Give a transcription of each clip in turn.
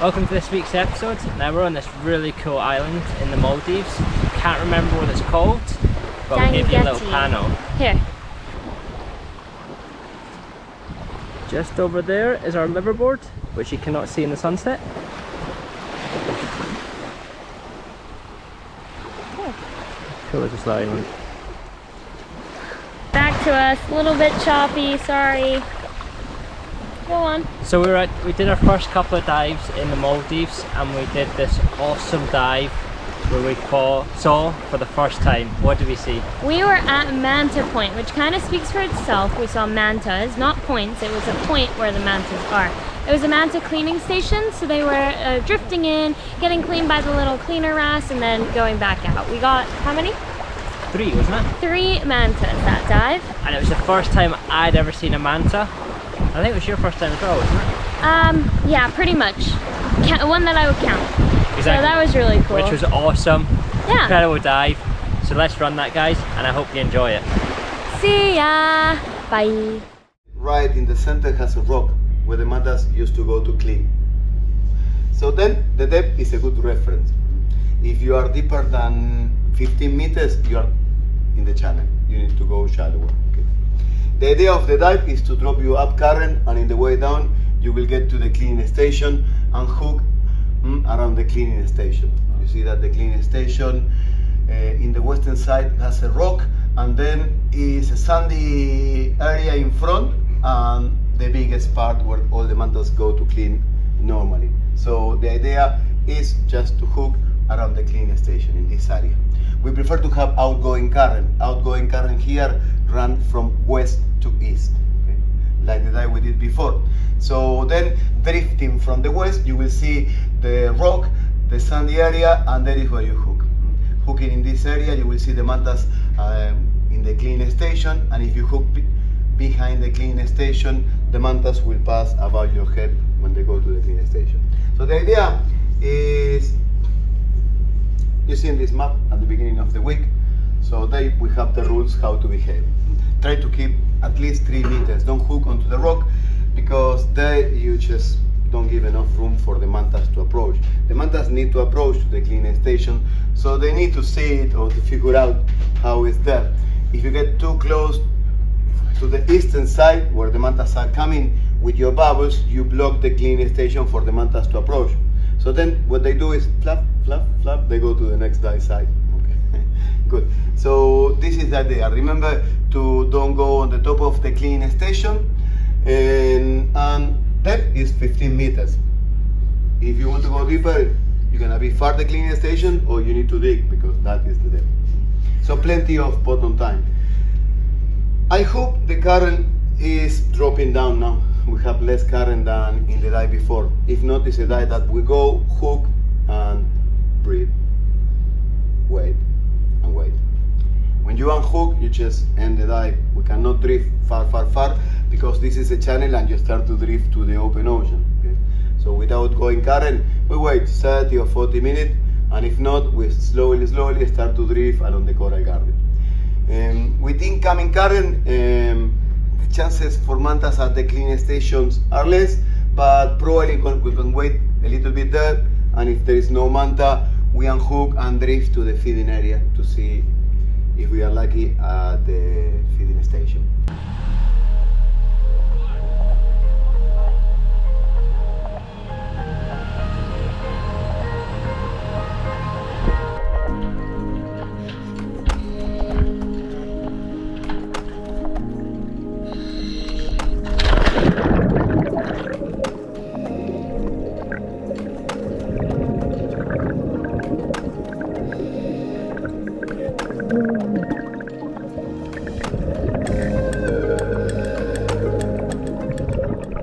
Welcome to this week's episode. Now we're on this really cool island in the Maldives. Can't remember what it's called, but we'll give you a little panel. Here. Just over there is our liveaboard, which you cannot see in the sunset. Cool as this island. Back to us, a little bit choppy, sorry. Go on. So we did our first couple of dives in the Maldives, and we did this awesome dive where we saw for the first time. What did we see? We were at Manta Point, which kind of speaks for itself. We saw mantas, not points. It was a point where the mantas are. It was a manta cleaning station, so they were drifting in, getting cleaned by the little cleaner rafts, and then going back out. We got, how many? 3, wasn't it? 3 mantas that dive. And it was the first time I'd ever seen a manta. I think it was your first time as well, wasn't it? Yeah, pretty much. One that I would count. Exactly. So that was really cool. Which was awesome. Yeah. Incredible dive. So let's run that, guys, and I hope you enjoy it. See ya. Bye. Right in the center has a rock where the mantas used to go to clean. So then the depth is a good reference. If you are deeper than 15 meters, you are in the channel. You need to go shallower. Okay. The idea of the dive is to drop you up current, and in the way down you will get to the cleaning station and hook around the cleaning station. You see that the cleaning station in the western side has a rock, and then is a sandy area in front, and the biggest part where all the mantas go to clean normally. So the idea is just to hook around the cleaning station in this area. We prefer to have outgoing current. Outgoing current here run from west to east, okay? Like the dive we did before. So then drifting from the west, you will see the rock, the sandy area, and that is where you hook. Hooking in this area, you will see the mantas in the cleaning station, and if you hook behind the cleaning station, the mantas will pass above your head when they go to the cleaning station. So the idea is, you see in this map at the beginning of the week, so we have the rules how to behave. Try to keep at least 3 meters. Don't hook onto the rock, because there you just don't give enough room for the mantas to approach. The mantas need to approach to the cleaning station, so they need to see it or to figure out how it's there. If you get too close to the eastern side where the mantas are coming with your bubbles, you block the cleaning station for the mantas to approach. So then what they do is flap, flap, flap, they go to the next dive side. Okay, good. So this is the idea. Remember to don't go on the top of the cleaning station, and depth is 15 meters. If you want to go deeper, you're gonna be far the cleaning station, or you need to dig, because that is the depth. So plenty of bottom time. I hope the current is dropping down now. We have less current than in the dive before. If not, it's a dive that we go, hook, and breathe. Wait, and wait. When you unhook, you just end the dive. We cannot drift far, far, far, because this is a channel and you start to drift to the open ocean. Okay? So without going current, we wait 30 or 40 minutes, and if not, we slowly start to drift along the coral garden. With incoming current, the chances for mantas at the cleaning stations are less, but probably we can wait a little bit there, and if there is no manta, we unhook and drift to the feeding area to see if we are lucky at the feeding station.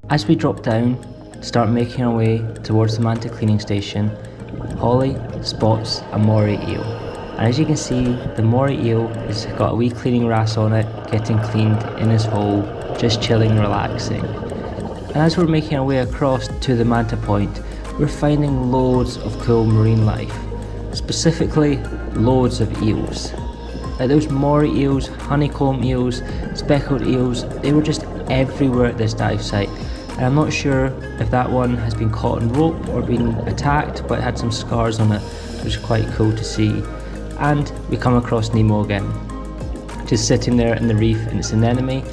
As we drop down, start making our way towards the manta cleaning station, Holly spots a moray eel. And as you can see, the moray eel has got a wee cleaning wrasse on it, getting cleaned in his hole, just chilling and relaxing. And as we're making our way across to the manta point, we're finding loads of cool marine life, specifically loads of eels. Like those moray eels, honeycomb eels, speckled eels, they were just everywhere at this dive site. And I'm not sure if that one has been caught in rope or been attacked, but it had some scars on it, which is quite cool to see. And we come across Nemo again, just sitting there in the reef, and it's an anemone.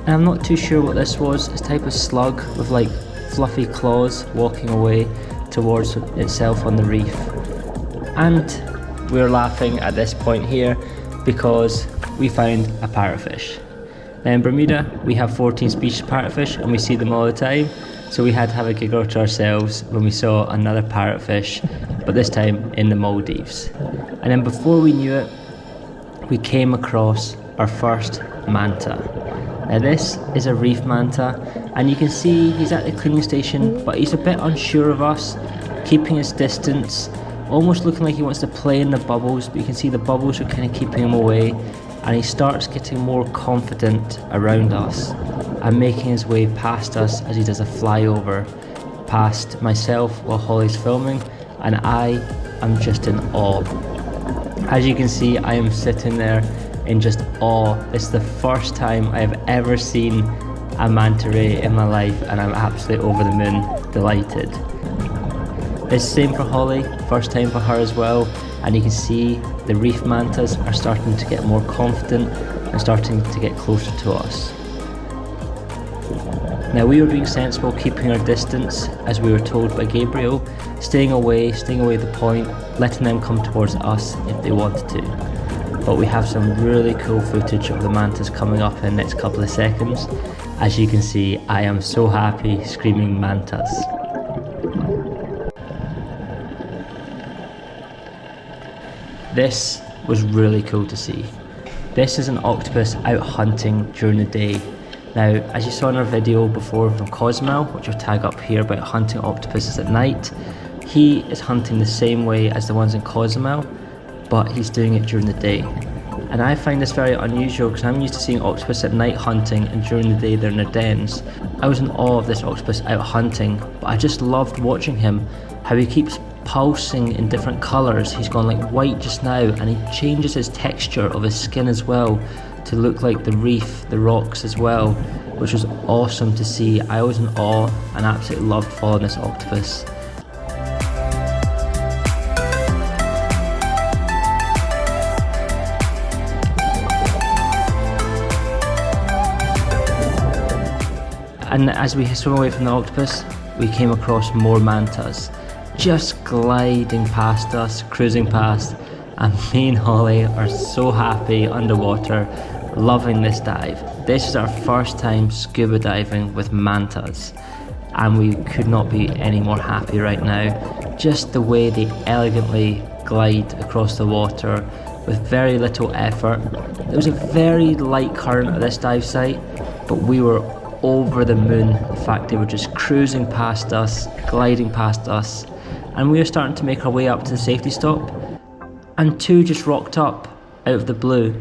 And I'm not too sure what this was. It's a type of slug with like fluffy claws walking away towards itself on the reef. And we're laughing at this point here because we found a parrotfish. Now in Bermuda we have 14 species of parrotfish and we see them all the time, so we had to have a giggle to ourselves when we saw another parrotfish, but this time in the Maldives. And then before we knew it, we came across our first manta. Now this is a reef manta, and you can see he's at the cleaning station, but he's a bit unsure of us, keeping his distance, almost looking like he wants to play in the bubbles, but you can see the bubbles are kind of keeping him away, and he starts getting more confident around us and making his way past us as he does a flyover past myself while Holly's filming, and I am just in awe. As you can see, I am sitting there in just awe. It's the first time I have ever seen a manta ray in my life, and I'm absolutely over the moon delighted. It's the same for Holly, first time for her as well, and you can see the reef mantas are starting to get more confident and starting to get closer to us. Now we were being sensible, keeping our distance as we were told by Gabriel, staying away the point, letting them come towards us if they wanted to. But we have some really cool footage of the mantas coming up in the next couple of seconds. As you can see, I am so happy, screaming mantas. This was really cool to see. This is an octopus out hunting during the day. Now, as you saw in our video before from Cozumel, which I'll tag up here about hunting octopuses at night, he is hunting the same way as the ones in Cozumel, but he's doing it during the day. And I find this very unusual because I'm used to seeing octopus at night hunting, and during the day they're in their dens. I was in awe of this octopus out hunting, but I just loved watching him, how he keeps pulsing in different colours. He's gone like white just now, and he changes his texture of his skin as well to look like the reef, the rocks as well, which was awesome to see. I was in awe and absolutely loved following this octopus. And as we swam away from the octopus, we came across more mantas, just gliding past us, cruising past, and me and Holly are so happy underwater, loving this dive. This is our first time scuba diving with mantas, and we could not be any more happy right now. Just the way they elegantly glide across the water with very little effort. There was a very light current at this dive site, but we were over the moon. In fact, they were just cruising past us, gliding past us, and we were starting to make our way up to the safety stop, and two just rocked up out of the blue,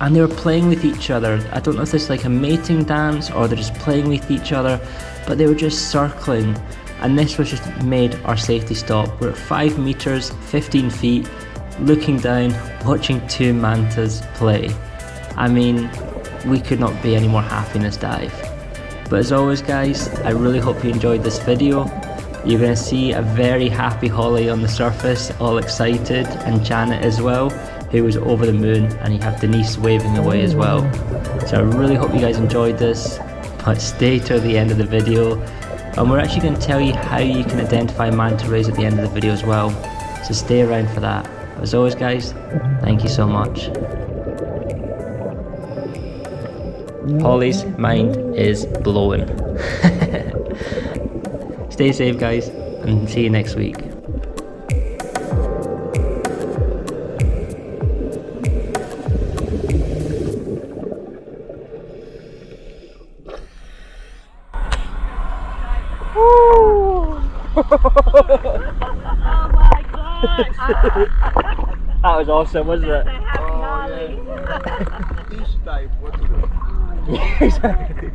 and they were playing with each other. I don't know if this is like a mating dance or they're just playing with each other, but they were just circling, and this was just made our safety stop. We're at 5 meters, 15 feet, looking down, watching two mantas play. I mean, we could not be any more happy in this dive. But as always guys, I really hope you enjoyed this video. You're going to see a very happy Holly on the surface, all excited, and Janet as well, who was over the moon, and you have Denise waving away as well. So I really hope you guys enjoyed this, but stay till the end of the video, and we're actually going to tell you how you can identify manta rays at the end of the video as well, so stay around for that. As always guys, thank you so much. Holly's mind is blowing. Stay safe guys, and see you next week. Oh my gosh! That was awesome, wasn't it? Each type, what to do? Yeah, exactly.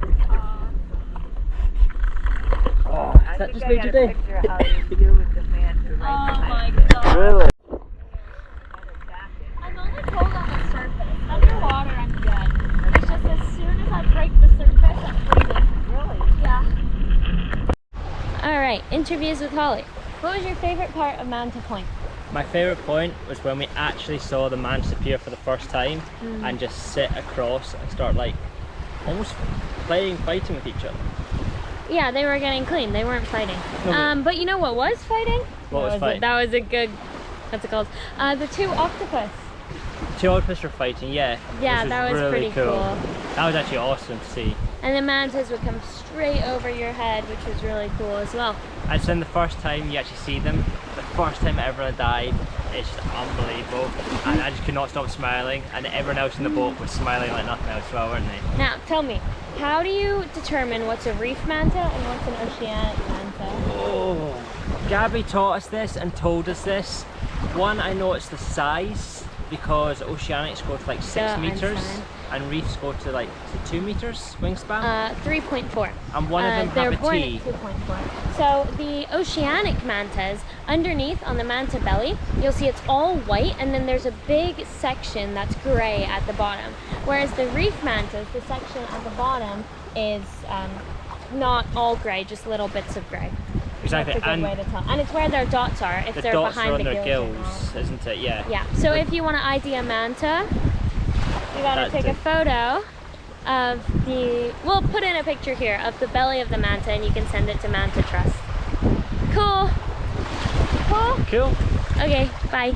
I that think just I made got your a day? picture of how you do with the manta Oh right my god. Really? I'm only cold on the surface. Underwater, I'm good. It's just as soon as I break the surface, I'm freezing. Really? Yeah. Alright, interviews with Holly. What was your favorite part of Manta Point? My favourite point was when we actually saw the mantis appear for the first time and just sit across and start like almost fighting with each other. Yeah, they were getting clean. They weren't fighting. No, but you know what was fighting? What was fighting? That was a good, what's it called? The two octopus. Two octopus were fighting, yeah. Yeah, which that was really pretty cool. That was actually awesome to see. And the mantas would come straight over your head, which was really cool as well. And then the first time you actually see them, the first time ever died, it's just unbelievable. And I just could not stop smiling, and everyone else in the boat was smiling like nothing else as well, weren't they? Now, tell me, how do you determine what's a reef manta and what's an oceanic manta? Oh, Gabby taught us this and told us this. One, I know it's the size, because oceanics go to like 6 meters and reefs go to like 2 meters wingspan. 3.4. And one of them they're have a born T. at 2.4. So the oceanic mantas, underneath on the manta belly, you'll see it's all white, and then there's a big section that's gray at the bottom. Whereas the reef mantas, the section at the bottom is not all gray, just little bits of gray. Exactly. That's a good way to tell. And it's where their dots are, if The they're dots behind are on the their gills. gills, isn't it? Yeah. Yeah. So if you want to ID a manta, you gotta That's take a it. photo of the. We'll put in a picture here of the belly of the manta, and you can send it to Manta Trust. Cool. Cool. Cool. Okay. Bye.